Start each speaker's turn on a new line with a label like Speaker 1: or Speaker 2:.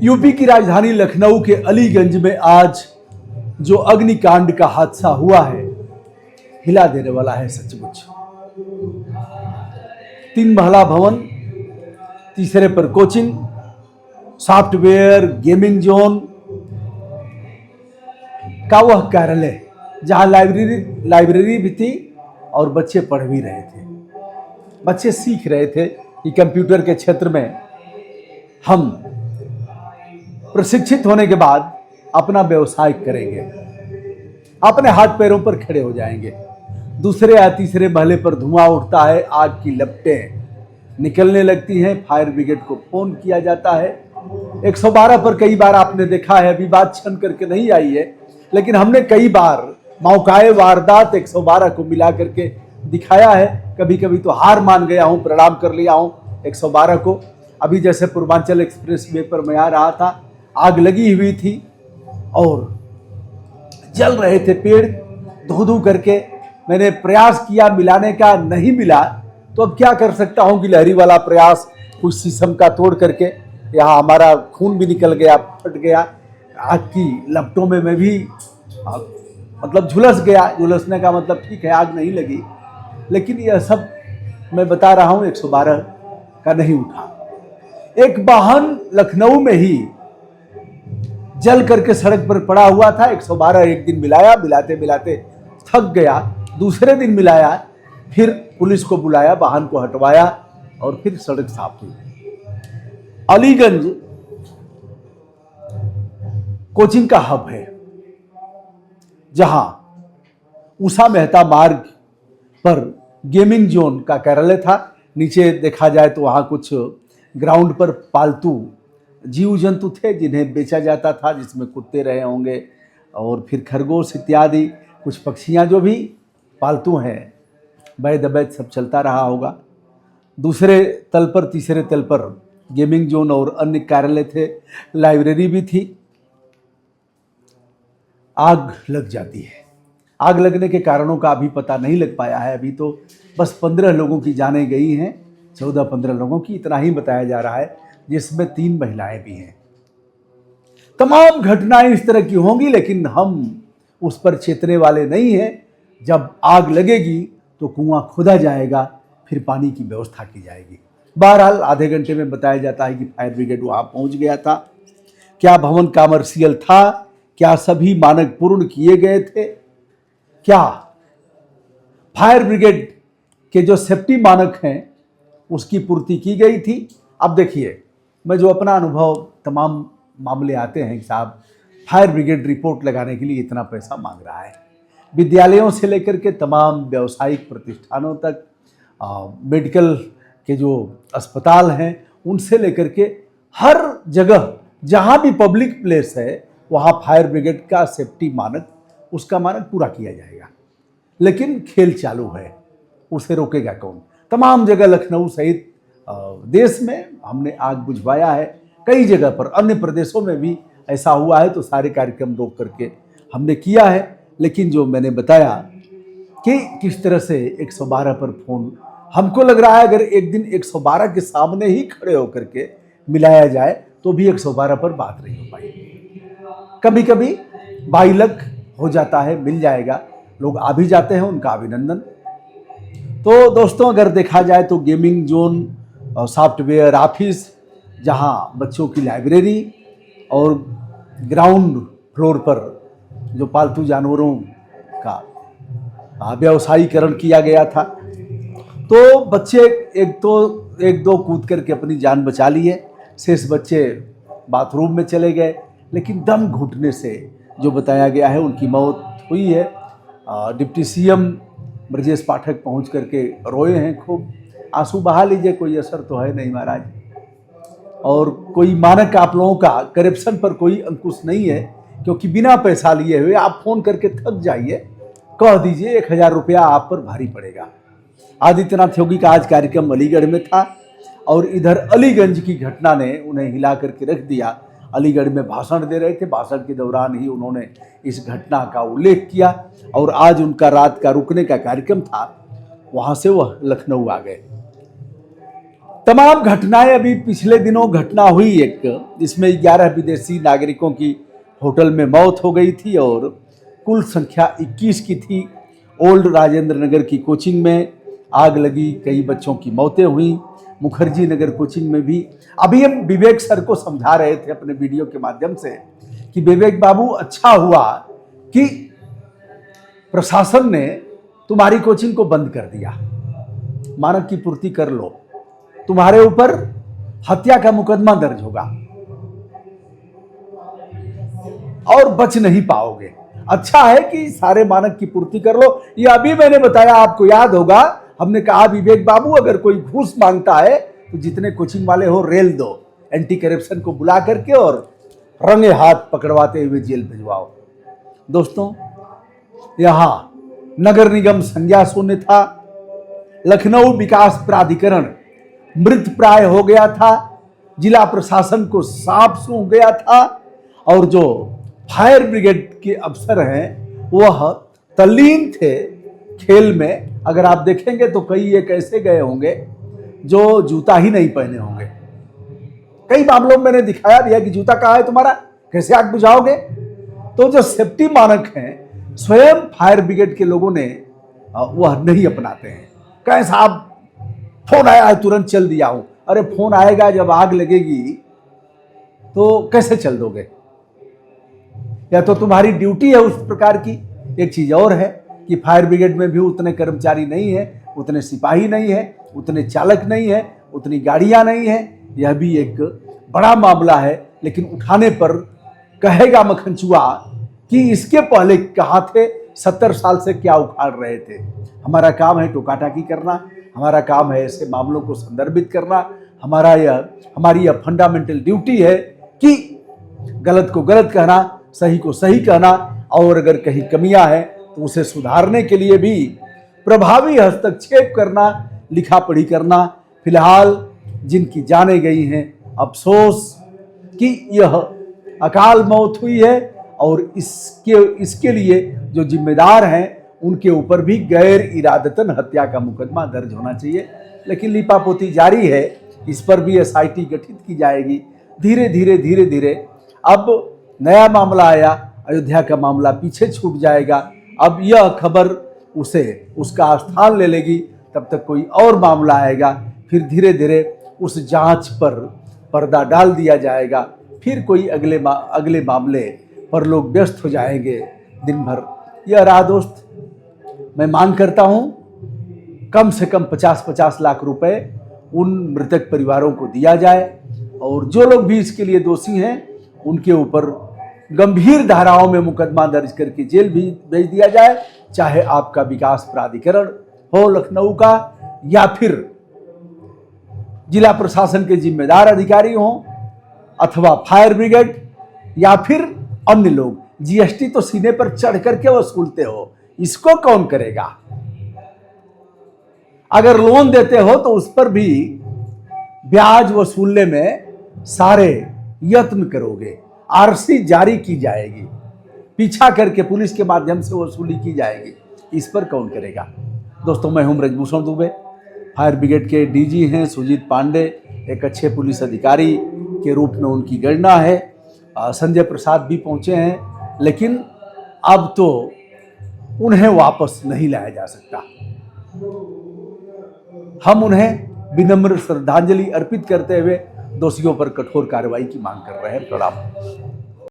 Speaker 1: UP की राजधानी लखनऊ के अलीगंज में आज जो अग्निकांड का हादसा हुआ है, हिला देने वाला है सचमुच। 3 महला भवन, तीसरे पर कोचिंग, सॉफ्टवेयर, गेमिंग जोन का वह कार्यालय जहां लाइब्रेरी भी थी और बच्चे पढ़ भी रहे थे। बच्चे सीख रहे थे कि कंप्यूटर के क्षेत्र में हम प्रशिक्षित होने के बाद अपना व्यवसाय करेंगे, अपने हाथ पैरों पर खड़े हो जाएंगे। दूसरे या तीसरे महले पर धुआं उठता है, आग की लपटें निकलने लगती हैं। फायर ब्रिगेड को फोन किया जाता है। 112 पर कई बार आपने देखा है, अभी बात छन करके नहीं आई है, लेकिन हमने कई बार मौकाए वारदात 112 को मिला करके दिखाया है। कभी कभी तो हार मान गया हूं, प्रणाम कर लिया हूं 112 को। अभी जैसे पूर्वांचल एक्सप्रेस वे पर मैं आ रहा था, आग लगी हुई थी और जल रहे थे पेड़ धू धू करके। मैंने प्रयास किया मिलाने का, नहीं मिला तो अब क्या कर सकता हूं कि लहरी वाला प्रयास कुछ शीशम का तोड़ करके, यहाँ हमारा खून भी निकल गया, फट गया। आग की लपटों में मैं भी मतलब झुलस गया। झुलसने का मतलब ठीक है, आग नहीं लगी, लेकिन यह सब मैं बता रहा हूं 112 का नहीं उठा। एक वाहन लखनऊ में ही जल करके सड़क पर पड़ा हुआ था। 112 एक दिन मिलाया, मिलाते मिलाते थक गया। दूसरे दिन मिलाया, फिर पुलिस को बुलाया, वाहन को हटवाया और फिर सड़क साफ हुई। अलीगंज कोचिंग का हब है, जहां उषा मेहता मार्ग पर गेमिंग जोन का कार्यालय था। नीचे देखा जाए तो वहां कुछ ग्राउंड पर पालतू जीव जंतु थे जिन्हें बेचा जाता था, जिसमें कुत्ते रहे होंगे और फिर खरगोश इत्यादि कुछ पक्षियां जो भी पालतू हैं, वैध अवैध सब चलता रहा होगा। दूसरे तल पर, तीसरे तल पर गेमिंग जोन और अन्य कार्यालय थे, लाइब्रेरी भी थी। आग लग जाती है। आग लगने के कारणों का अभी पता नहीं लग पाया है। अभी तो बस 15 लोगों की जानें गई हैं, 14-15 लोगों की, इतना ही बताया जा रहा है, जिसमें 3 महिलाएं भी हैं। तमाम घटनाएं इस तरह की होंगी, लेकिन हम उस पर चेतने वाले नहीं हैं। जब आग लगेगी तो कुआं खोदा जाएगा, फिर पानी की व्यवस्था की जाएगी। बहरहाल आधे घंटे में बताया जाता है कि फायर ब्रिगेड वहां पहुंच गया था। क्या भवन कमर्शियल था? क्या सभी मानक पूर्ण किए गए थे? क्या फायर ब्रिगेड के जो सेफ्टी मानक हैं उसकी पूर्ति की गई थी? अब देखिए, मैं जो अपना अनुभव, तमाम मामले आते हैं कि साहब फायर ब्रिगेड रिपोर्ट लगाने के लिए इतना पैसा मांग रहा है। विद्यालयों से लेकर के तमाम व्यावसायिक प्रतिष्ठानों तक, मेडिकल के जो अस्पताल हैं उनसे लेकर के हर जगह जहां भी पब्लिक प्लेस है वहां फायर ब्रिगेड का सेफ्टी मानक, उसका मानक पूरा किया जाएगा। लेकिन खेल चालू है, उसे रोकेगा कौन? तमाम जगह लखनऊ सहित देश में हमने आग बुझवाया है। कई जगह पर, अन्य प्रदेशों में भी ऐसा हुआ है, तो सारे कार्यक्रम रोक करके हमने किया है। लेकिन जो मैंने बताया कि किस तरह से 112 पर फोन, हमको लग रहा है अगर एक दिन 112 के सामने ही खड़े होकर के मिलाया जाए तो भी 112 पर बात नहीं हो पाएगी। कभी कभी बाई लक हो जाता है, मिल जाएगा, लोग आ भी जाते हैं, उनका अभिनंदन। तो दोस्तों, अगर देखा जाए तो गेमिंग जोन, सॉफ्टवेयर ऑफिस, जहां बच्चों की लाइब्रेरी और ग्राउंड फ्लोर पर जो पालतू जानवरों का व्यवसायीकरण किया गया था, तो बच्चे एक दो कूद करके अपनी जान बचा लिए। शेष बच्चे बाथरूम में चले गए, लेकिन दम घुटने से जो बताया गया है उनकी मौत हुई है। डिप्टी सीएम ब्रजेश पाठक पहुंच करके रोए हैं, खूब आंसू बहा लीजिए, कोई असर तो है नहीं महाराज। और कोई मानक आप लोगों का करप्शन पर कोई अंकुश नहीं है, क्योंकि बिना पैसा लिए हुए आप फोन करके थक जाइए, कह दीजिए 1000 रुपया आप पर भारी पड़ेगा। आदित्यनाथ योगी का आज कार्यक्रम अलीगढ़ में था और इधर अलीगंज की घटना ने उन्हें हिला करके रख दिया। अलीगढ़ में भाषण दे रहे थे, भाषण के दौरान ही उन्होंने इस घटना का उल्लेख किया और आज उनका रात का रुकने का कार्यक्रम था, वहां से वह लखनऊ आ गए। तमाम घटनाएं अभी पिछले दिनों घटना हुई एक, जिसमें 11 विदेशी नागरिकों की होटल में मौत हो गई थी और कुल संख्या 21 की थी। ओल्ड राजेंद्र नगर की कोचिंग में आग लगी, कई बच्चों की मौतें हुई, मुखर्जी नगर कोचिंग में भी। अभी हम विवेक सर को समझा रहे थे अपने वीडियो के माध्यम से कि विवेक बाबू, अच्छा हुआ कि प्रशासन ने तुम्हारी कोचिंग को बंद कर दिया, मानक की पूर्ति कर लो, तुम्हारे ऊपर हत्या का मुकदमा दर्ज होगा और बच नहीं पाओगे। अच्छा है कि सारे मानक की पूर्ति कर लो। ये अभी मैंने बताया, आपको याद होगा, हमने कहा विवेक बाबू अगर कोई घूस मांगता है तो जितने कोचिंग वाले हो रेल दो, एंटी करप्शन को बुला करके और रंगे हाथ पकड़वाते हुए जेल भिजवाओ। दोस्तों, यहां नगर निगम संज्ञा शून्य था, लखनऊ विकास प्राधिकरण मृत प्राय हो गया था, जिला प्रशासन को सांप सूंघ गया था और जो फायर ब्रिगेड के अफसर हैं वह तल्लीन थे खेल में। अगर आप देखेंगे तो कई एक ऐसे गए होंगे जो जूता ही नहीं पहने होंगे। कई मामलों में मैंने दिखाया भी है कि जूता कहाँ है तुम्हारा, कैसे आग बुझाओगे। तो जो सेफ्टी मानक हैं स्वयं फायर ब्रिगेड के लोगों ने वह नहीं अपनाते हैं। कहें साहब फोन आया है तुरंत चल दिया हूं। अरे फोन आएगा जब आग लगेगी तो कैसे चल दोगे? या तो तुम्हारी ड्यूटी है उस प्रकार की। एक चीज और है कि फायर ब्रिगेड में भी उतने कर्मचारी नहीं है, उतने सिपाही नहीं है, उतने चालक नहीं है, उतनी गाड़ियां नहीं है। यह भी एक बड़ा मामला है। लेकिन उठाने पर कहेगा मखनचुआ कि इसके पहले कहाँ थे, 70 साल से क्या उखाड़ रहे थे। हमारा काम है टोकाटाकी करना, हमारा काम है ऐसे मामलों को संदर्भित करना। हमारी यह फंडामेंटल ड्यूटी है कि गलत को गलत कहना, सही को सही कहना और अगर कहीं कमियां हैं तो उसे सुधारने के लिए भी प्रभावी हस्तक्षेप करना, लिखा पढ़ी करना। फिलहाल जिनकी जानें गई हैं, अफसोस कि यह अकाल मौत हुई है और इसके लिए जो जिम्मेदार हैं उनके ऊपर भी गैर इरादतन हत्या का मुकदमा दर्ज होना चाहिए। लेकिन लिपापोती जारी है, इस पर भी एसआईटी गठित की जाएगी। धीरे धीरे अब नया मामला आया, अयोध्या का मामला पीछे छूट जाएगा। अब यह खबर उसका स्थान ले लेगी, तब तक कोई और मामला आएगा, फिर धीरे धीरे उस जांच पर पर्दा डाल दिया जाएगा, फिर कोई अगले मामले पर लोग व्यस्त हो जाएंगे दिन भर। यह रहा दोस्त, मैं मांग करता हूं कम से कम 50-50 लाख रुपए उन मृतक परिवारों को दिया जाए और जो लोग भी इसके लिए दोषी हैं उनके ऊपर गंभीर धाराओं में मुकदमा दर्ज करके जेल भी भेज दिया जाए। चाहे आपका विकास प्राधिकरण हो लखनऊ का या फिर जिला प्रशासन के जिम्मेदार अधिकारी हों अथवा फायर ब्रिगेड या फिर अन्य लोग। जीएसटी तो सीने पर चढ़ करके वसूलते हो, इसको कौन करेगा? अगर लोन देते हो तो उस पर भी ब्याज वसूलने में सारे यत्न करोगे, आरसी जारी की जाएगी, पीछा करके पुलिस के माध्यम से वसूली की जाएगी, इस पर कौन करेगा? दोस्तों, मैं हूं ब्रजभूषण दुबे, फायर ब्रिगेड के डीजी हैं सुजीत पांडे, एक अच्छे पुलिस अधिकारी के रूप में उनकी गणना है। संजय प्रसाद भी पहुंचे हैं, लेकिन अब तो उन्हें वापस नहीं लाया जा सकता। हम उन्हें विनम्र श्रद्धांजलि अर्पित करते हुए दोषियों पर कठोर कार्रवाई की मांग कर रहे हैं। प्रणाम।